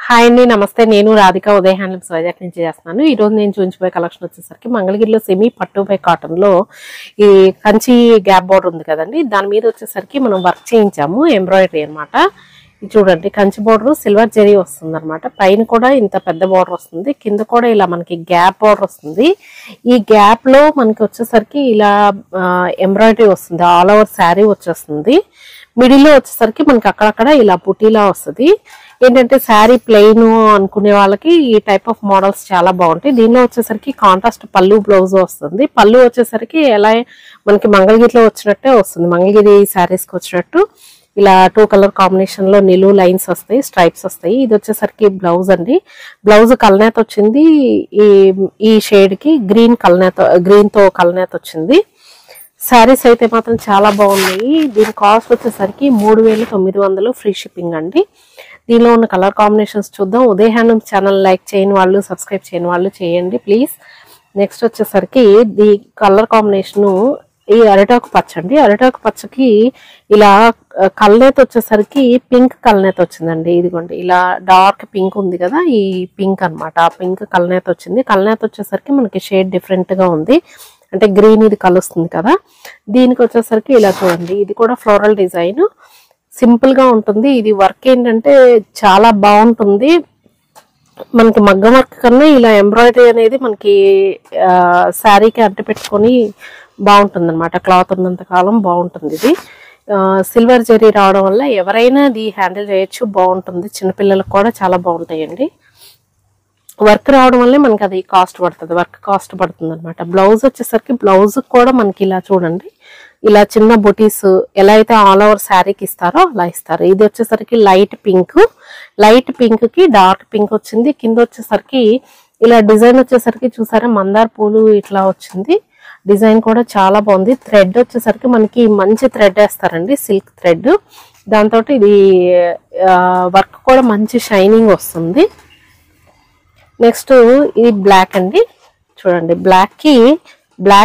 Hi అండి, నమస్తే. నేను రాధిక ఉదయ హ్యాండ్లూమ్స్ వైజాగ్ నుంచి చేస్తున్నాను. ఈ రోజు నేను చూపించబోయే కలెక్షన్ వచ్చేసరికి మంగళగిరిలో సెమీ పట్టు బై కాటన్ లో ఈ కంచి గ్యాప్ బోర్డర్ ఉంది కదండి, దాని మీద వచ్చేసరికి మనం వర్క్ చేయించాము, ఎంబ్రాయిడరీ అన్నమాట. ఇది చూడండి, కంచి బోర్డర్ సిల్వర్ జరీ వస్తుంది అనమాట. పైన కూడా ఇంత పెద్ద బోర్డర్ వస్తుంది, కింద కూడా ఇలా మనకి గ్యాప్ బోర్డర్ వస్తుంది. ఈ గ్యాప్ లో మనకి వచ్చేసరికి ఇలా ఎంబ్రాయిడరీ వస్తుంది, ఆల్ ఓవర్ శారీ వచ్చేస్తుంది. మిడిల్ లో వచ్చేసరికి మనకి అక్కడక్కడ ఇలా బుటీలా వస్తుంది. ఏంటంటే శారీ ప్లెయిన్ అనుకునే వాళ్ళకి ఈ టైప్ ఆఫ్ మోడల్స్ చాలా బాగుంటాయి. దీనిలో వచ్చేసరికి కాంట్రాస్ట్ పళ్ళు బ్లౌజ్ వస్తుంది. పళ్ళు వచ్చేసరికి ఎలా మనకి మంగళగిరిలో వచ్చినట్టే వస్తుంది, మంగళగిరి శారీస్కి వచ్చినట్టు ఇలా 2 కలర్ కాంబినేషన్ లో నిలువు లైన్స్ వస్తాయి, స్ట్రైప్స్ వస్తాయి. ఇది వచ్చేసరికి బ్లౌజ్ అండి. బ్లౌజ్ కల్నేత వచ్చింది, ఈ షేడ్ కి గ్రీన్ తో కల్నేత వచ్చింది. శారీస్ అయితే మాత్రం చాలా బాగున్నాయి. దీని కాస్ట్ వచ్చేసరికి 3900 ఫ్రీ షిప్పింగ్ అండి. దీనిలో ఉన్న కలర్ కాంబినేషన్స్ చూద్దాం. ఉదయ హ్యాండ్లూమ్స్ ఛానల్ లైక్ చేయని వాళ్ళు, సబ్స్క్రైబ్ చేయని వాళ్ళు చేయండి ప్లీజ్. నెక్స్ట్ వచ్చేసరికి ఈ కలర్ కాంబినేషన్ ఈ అరిటాకు పచ్చ అండి. అరిటాకు పచ్చకి ఇలా కల్నేత వచ్చేసరికి పింక్ కల్నేత వచ్చిందండి. ఇదిగోండి, ఇలా డార్క్ పింక్ ఉంది కదా, ఈ పింక్ అనమాట. ఆ పింక్ కల్నేత వచ్చింది. కల్నేత వచ్చేసరికి మనకి షేడ్ డిఫరెంట్ గా ఉంది, అంటే గ్రీన్ ఇది కలుస్తుంది కదా. దీనికి వచ్చేసరికి ఇలా చూడండి, ఇది కూడా ఫ్లోరల్ డిజైన్, సింపుల్ గా ఉంటుంది. ఇది వర్క్ ఏంటంటే చాలా బాగుంటుంది. మనకి మగ్గం వర్క్ కన్నా ఇలా ఎంబ్రాయిడరీ అనేది మనకి శారీకి అంటి పెట్టుకొని బాగుంటుంది అనమాట. క్లాత్ ఉన్నంత కాలం బాగుంటుంది. ఇది సిల్వర్ జరీ రావడం వల్ల ఎవరైనా ఇది హ్యాండిల్ చేయొచ్చు, బాగుంటుంది. చిన్నపిల్లలకు కూడా చాలా బాగుంటాయండి. వర్క్ రావడం వల్లే మనకి అది కాస్ట్ పడుతుంది, వర్క్ కాస్ట్ పడుతుంది అనమాట. బ్లౌజ్ వచ్చేసరికి బ్లౌజ్ కూడా మనకి ఇలా చూడండి, ఇలా చిన్న బొటీస్ ఎలా అయితే ఆల్ ఓవర్ శారీకి ఇస్తారో అలా ఇస్తారు. ఇది వచ్చేసరికి లైట్ పింక్ కి డార్క్ పింక్ వచ్చింది. కింద వచ్చేసరికి ఇలా డిజైన్ వచ్చేసరికి చూసారా, మందార పూలు ఇట్లా వచ్చింది. డిజైన్ కూడా చాలా బాగుంది. థ్రెడ్ వచ్చేసరికి మనకి మంచి థ్రెడ్ వేస్తారండి, సిల్క్ థ్రెడ్. దాంతో ఇది వర్క్ కూడా మంచి షైనింగ్ వస్తుంది. నెక్స్ట్ ఇది బ్లాక్ అండి. చూడండి, బ్లాక్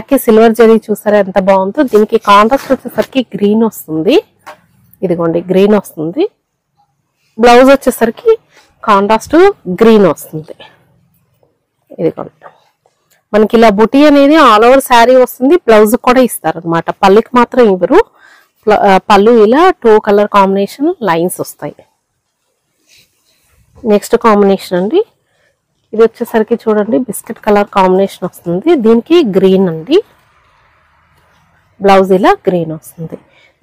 కి సిల్వర్ జరీ చూసారా ఎంత బాగుందో. దీనికి కాంట్రాస్ట్ వచ్చేసరికి గ్రీన్ వస్తుంది. ఇదిగోండి, గ్రీన్ వస్తుంది. బ్లౌజ్ వచ్చేసరికి కాంట్రాస్ట్ గ్రీన్ వస్తుంది. ఇదిగోండి, మనకి ఇలా బుటీ అనేది ఆల్ ఓవర్ శారీ వస్తుంది. బ్లౌజ్ కూడా ఇస్తారు అనమాట, పళ్ళుకి మాత్రం ఇవ్వరు. పళ్ళు ఇలా 2 కలర్ కాంబినేషన్ లైన్స్ వస్తాయి. నెక్స్ట్ కాంబినేషన్ అండి, ఇది వచ్చేసరికి చూడండి, బిస్కెట్ కలర్ కాంబినేషన్ వస్తుంది. దీనికి గ్రీన్ అండి, బ్లౌజ్ ఇలా గ్రీన్ వస్తుంది.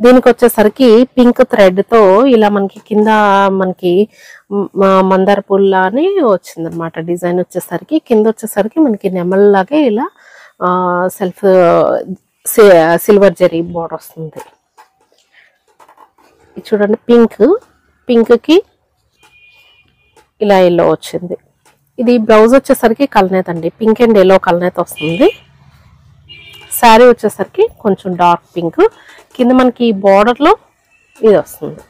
దీనికి వచ్చేసరికి పింక్ థ్రెడ్ తో ఇలా మనకి కింద మనకి మందార పూల్లానే వచ్చింది అనమాట. డిజైన్ వచ్చేసరికి కింద వచ్చేసరికి మనకి నెమల్లాగే ఇలా సిల్వర్ జరీ బోర్డర్ వస్తుంది. చూడండి, పింక్ కి ఇలా ఎల్లో వచ్చింది. ఇది బ్లౌజ్ వచ్చేసరికి కల్నేత అండి, పింక్ అండ్ ఎల్లో కల్నేత వస్తుంది. శారీ వచ్చేసరికి కొంచెం డార్క్ పింక్, కింద మనకి బార్డర్ లో ఇది వస్తుంది.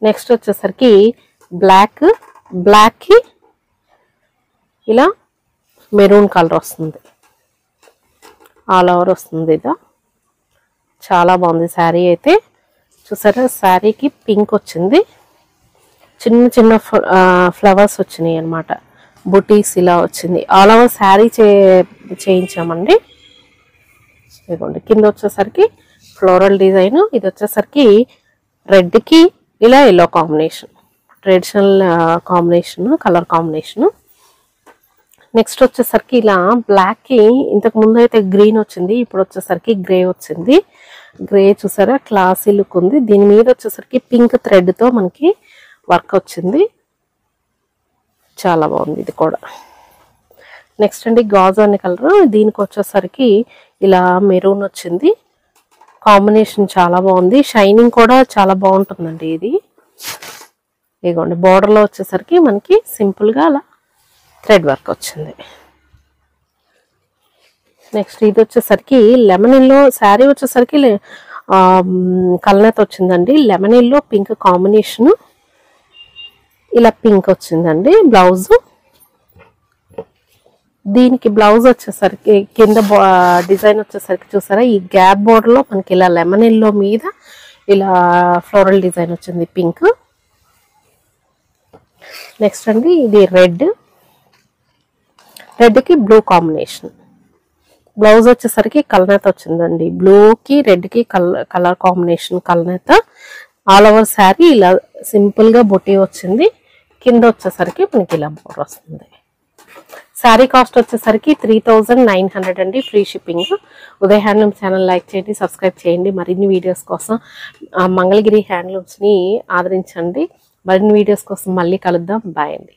నెక్స్ట్ వచ్చేసరికి బ్లాక్ కి ఇలా మెరూన్ కలర్ వస్తుంది, ఆల్ ఓవర్ వస్తుంది. ఇది చాలా బాగుంది శారీ అయితే. చూసారా, శారీకి పింక్ వచ్చింది, చిన్న ఫ్లవర్స్ వచ్చినాయి అనమాట, బుటీస్ ఇలా వచ్చింది. ఆల్ ఓవర్ శారీ చేయించామండి. ఇదిగోండి, కింద వచ్చేసరికి ఫ్లోరల్ డిజైన్. ఇది వచ్చేసరికి రెడ్ కి ఇలా yellow combination, traditional combination, colour combination. Next వచ్చేసరికి ఇలా బ్లాక్ కి ఇంతకు ముందు అయితే గ్రీన్ వచ్చింది, ఇప్పుడు వచ్చేసరికి గ్రే వచ్చింది. గ్రే చూసారా, క్లాసీ లుక్ ఉంది. దీని మీద వచ్చేసరికి పింక్ థ్రెడ్ తో మనకి వర్క్ వచ్చింది, చాలా బాగుంది ఇది కూడా. నెక్స్ట్ అండి, గాజు అనే కలర్. దీనికి వచ్చేసరికి ఇలా మెరూన్ వచ్చింది. కాంబినేషన్ చాలా బాగుంది, షైనింగ్ కూడా చాలా బాగుంటుందండి ఇది. ఇదిగోండి, బోర్డర్ లో వచ్చేసరికి మనకి సింపుల్ గా అలా థ్రెడ్ వర్క్ వచ్చింది. నెక్స్ట్ ఇది వచ్చేసరికి లెమన్ ఎల్లో శారీ వచ్చేసరికి కల్నేత వచ్చిందండి. లెమన్ ఎల్లో పింక్ కాంబినేషన్, ఇలా పింక్ వచ్చిందండి బ్లౌజ్. దీనికి బ్లౌజ్ వచ్చేసరికి కింద డిజైన్ వచ్చేసరికి చూసారా, ఈ గ్యాప్ బోర్డర్ లో మనకి ఇలా లెమన్ ఎల్లో మీద ఇలా ఫ్లోరల్ డిజైన్ వచ్చింది పింక్. నెక్స్ట్ అండి ఇది రెడ్కి బ్లూ కాంబినేషన్. బ్లౌజ్ వచ్చేసరికి కలనేత వచ్చిందండి. బ్లూకి రెడ్కి కలర్ కాంబినేషన్ కలనేత. ఆల్ ఓవర్ శారీ ఇలా సింపుల్ గా బొటీ వచ్చింది. కింద వచ్చేసరికి మనకి ఇలా బోర్డర్ వస్తుంది. శారీ కాస్ట్ వచ్చేసరికి 3900 అండి, free shipping. Uday handloom channel like చేయండి, సబ్స్క్రైబ్ చేయండి. మరిన్ని వీడియోస్ కోసం మంగళగిరి హ్యాండ్లూమ్స్ ని ఆదరించండి. మరిన్ని వీడియోస్ కోసం మళ్ళీ కలుద్దాం. బాయ్ అండి.